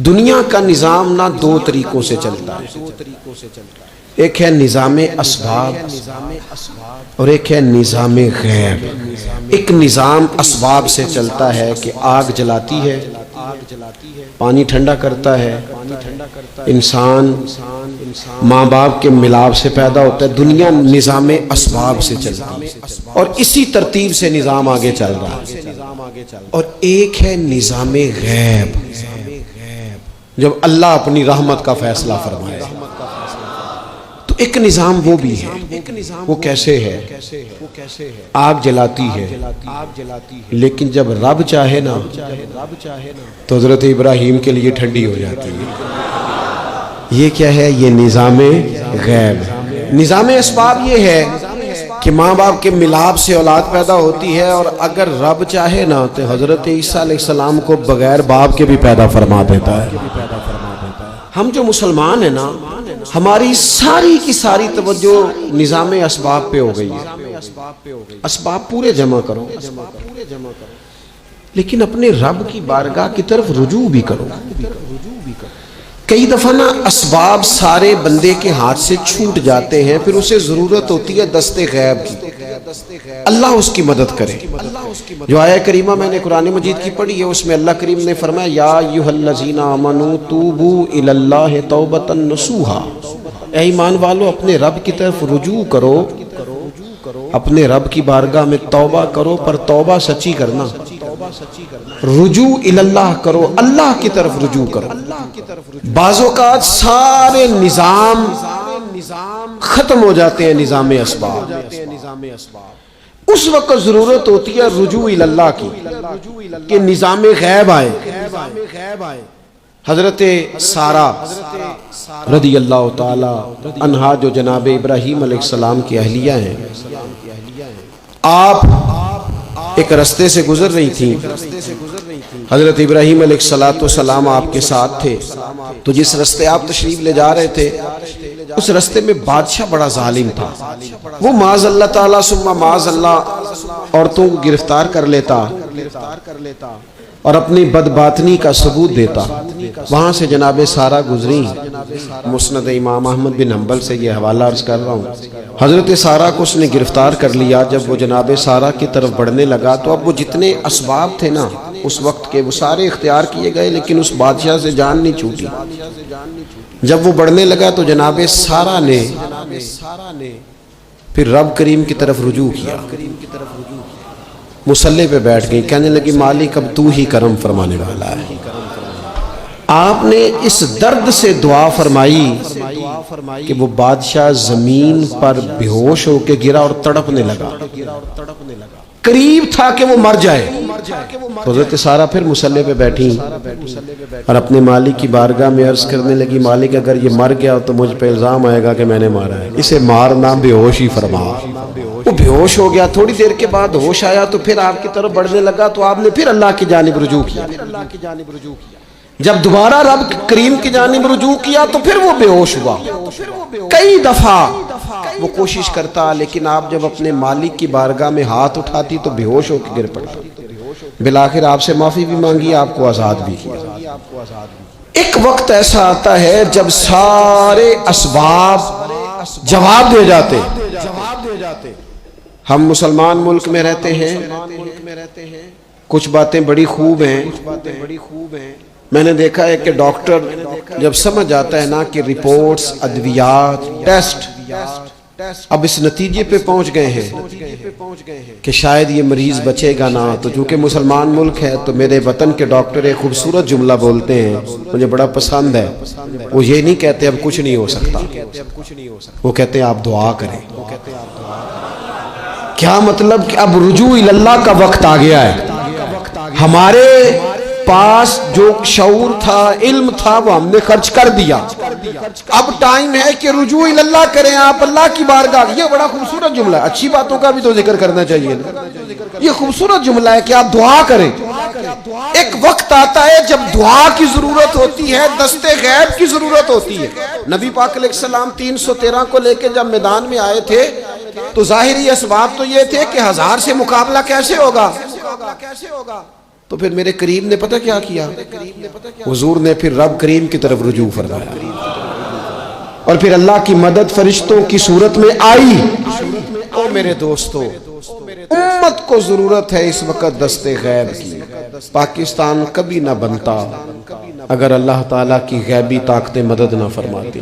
دنیا کا نظام نہ دو طریقوں سے چلتا ہے، ایک ہے نظام اسباب اور ایک ہے نظام غیب۔ ایک نظام اسباب سے چلتا ہے کہ آگ جلاتی ہے، پانی ٹھنڈا کرتا ہے، انسان ماں باپ کے ملاپ سے پیدا ہوتا ہے۔ دنیا نظام اسباب سے چلتی ہے اور اسی ترتیب سے نظام آگے چل رہا ہے۔ اور ایک ہے نظام غیب، جب اللہ اپنی رحمت کا فیصلہ فرمائے تو ایک نظام وہ بھی ہے۔ وہ کیسے ہے؟ آگ جلاتی ہے، لیکن جب رب چاہے نا تو حضرت ابراہیم کے لیے ٹھنڈی ہو جاتی ہے۔ یہ کیا ہے؟ یہ نظام غیب۔ نظام اسباب یہ ہے کہ ماں باپ کے ملاپ سے اولاد پیدا ہوتی ہے، اور اگر رب چاہے نا تو حضرت عیسیٰ علیہ السلام کو بغیر باپ کے بھی پیدا فرما دیتا ہے۔ ہم جو مسلمان ہیں نا، ہماری ساری کی ساری توجہ نظام اسباب پہ ہو گئی ہے۔ اسباب پورے جمع کرو، لیکن اپنے رب کی بارگاہ کی طرف رجوع بھی کرو۔ کئی دفعہ نا اسباب سارے بندے کے ہاتھ سے چھوٹ جاتے ہیں، پھر اسے ضرورت ہوتی ہے دست غیب کی، اللہ اس کی مدد کرے۔ جو آیہ کریمہ میں نے قرآن مجید کی پڑھی ہے، اس میں اللہ کریم نے فرمایا یا ایھا الذین آمنوا توبوا الی اللہ توبۃ نصوحا، اے ایمان والو اپنے رب کی طرف رجوع کرو، اپنے رب کی بارگاہ میں توبہ کرو، پر توبہ سچی کرنا، رجوع الی اللہ کرو، اللہ کی طرف رجوع کرو۔ بعض اوقات سارے نظام ختم ہو جاتے ہیں، نظام اسباب، اس وقت ضرورت ہوتی ہے رجوع الی اللہ کی کہ نظام غیب آئے۔ حضرت سارہ رضی اللہ تعالی عنہا جو جناب ابراہیم علیہ السلام کی اہلیہ ہیں، آپ ایک رستے سے گزر رہی تھیں، حضرت ابراہیم علیہ السلام آپ کے ساتھ تھے، تو جس رستے آپ تشریف لے جا رہے تھے اس رستے میں بادشاہ بڑا ظالم تھا۔ وہ معاذ اللہ تعالیٰ ثم معاذ اللہ عورتوں کو گرفتار کر لیتا اور اپنی بدباطنی کا ثبوت دیتا۔ وہاں سے جناب سارہ گزری، مسند امام احمد بن حنبل سے یہ حوالہ عرض کر رہا ہوں۔ حضرت سارہ کو اس نے گرفتار کر لیا۔ جب وہ جناب سارہ کی طرف بڑھنے لگا تو اب وہ جتنے اسباب تھے نا اس وقت کے، وہ سارے اختیار کیے گئے، لیکن اس بادشاہ سے جان نہیں چھوٹی۔ جب وہ بڑھنے لگا تو جناب سارہ نے پھر رب کریم کی طرف رجوع کیا، مصلی پہ بیٹھ گئی، کہنے لگی مالک اب تو ہی کرم فرمانے والا ہے۔ آپ نے اس درد سے دعا فرمائی کہ وہ بادشاہ زمین پر بے ہوش ہو کے گرا اور تڑپنے لگا، قریب تھا کہ وہ مر جائے۔ حضرت سارہ پھر مصلی پہ بیٹھی اور اپنے مالک کی بارگاہ میں عرض کرنے لگی مالک اگر یہ مر گیا تو مجھ پہ الزام آئے گا کہ میں نے مارا ہے، اسے مارنا بے ہوش ہی فرما۔ وہ بے ہوش ہو گیا، تھوڑی دیر کے بعد ہوش آیا تو پھر آپ کی طرف بڑھنے لگا، تو آپ نے پھر اللہ کی جانب رجوع کیا۔ جب دوبارہ رب کریم کی جانب رجوع کیا تو پھر وہ بے ہوش ہوا۔ کئی دفعہ وہ کوشش کرتا، لیکن آپ جب اپنے مالک کی بارگاہ میں ہاتھ اٹھاتی تو بے ہوش ہو کے گر پڑتا۔ بالآخر آپ سے معافی بھی مانگی، آپ کو آزاد بھی کیا۔ ایک وقت ایسا آتا ہے جب سارے اسباب جواب دے جاتے۔ ہم مسلمان ملک میں رہتے ہیں، کچھ باتیں بڑی خوب ہیں۔ میں نے دیکھا ہے کہ ڈاکٹر جب سمجھ آتا ہے نا کہ رپورٹس، ادویات، ٹیسٹ اب اس نتیجے پہ پہنچ گئے ہیں کہ شاید یہ مریض بچے گا نہ، تو چونکہ مسلمان ملک ہے تو میرے وطن کے ڈاکٹر ایک خوبصورت جملہ بولتے ہیں، مجھے بڑا پسند ہے۔ وہ یہ نہیں کہتے اب کچھ نہیں ہو سکتا، وہ کہتے ہیں آپ دعا کریں۔ کیا مطلب کہ اب رجوع اللہ کا وقت آ گیا ہے۔ ہمارے پاس جو شعور تھا، علم تھا، وہ ہم نے خرچ کر دیا۔ اب ٹائم ہے کہ رجوع اللہ کریں، آپ اللہ کی بارگاہ۔ یہ بڑا خوبصورت جملہ ہے، اچھی باتوں کا بھی تو ذکر کرنا چاہیے نا۔ یہ خوبصورت جملہ ہے کہ آپ دعا کریں۔ ایک وقت آتا ہے جب دعا کی ضرورت ہوتی ہے، دست غیب کی ضرورت ہوتی ہے۔ نبی پاک علیہ السلام 313 کو لے کے جب میدان میں آئے تھے تو ظاہری اسباب تو یہ تھے کہ 1000 سے مقابلہ کیسے ہوگا۔ تو پھر میرے کریم نے پتہ کیا کیا؟ حضور نے پھر رب کریم کی طرف رجوع فرمایا، اور پھر اللہ کی مدد فرشتوں کی صورت میں آئی۔ او میرے دوستو، امت کو ضرورت ہے اس وقت دست غیب کی۔ پاکستان کبھی نہ بنتا اگر اللہ تعالیٰ کی غیبی طاقتیں مدد نہ فرماتی۔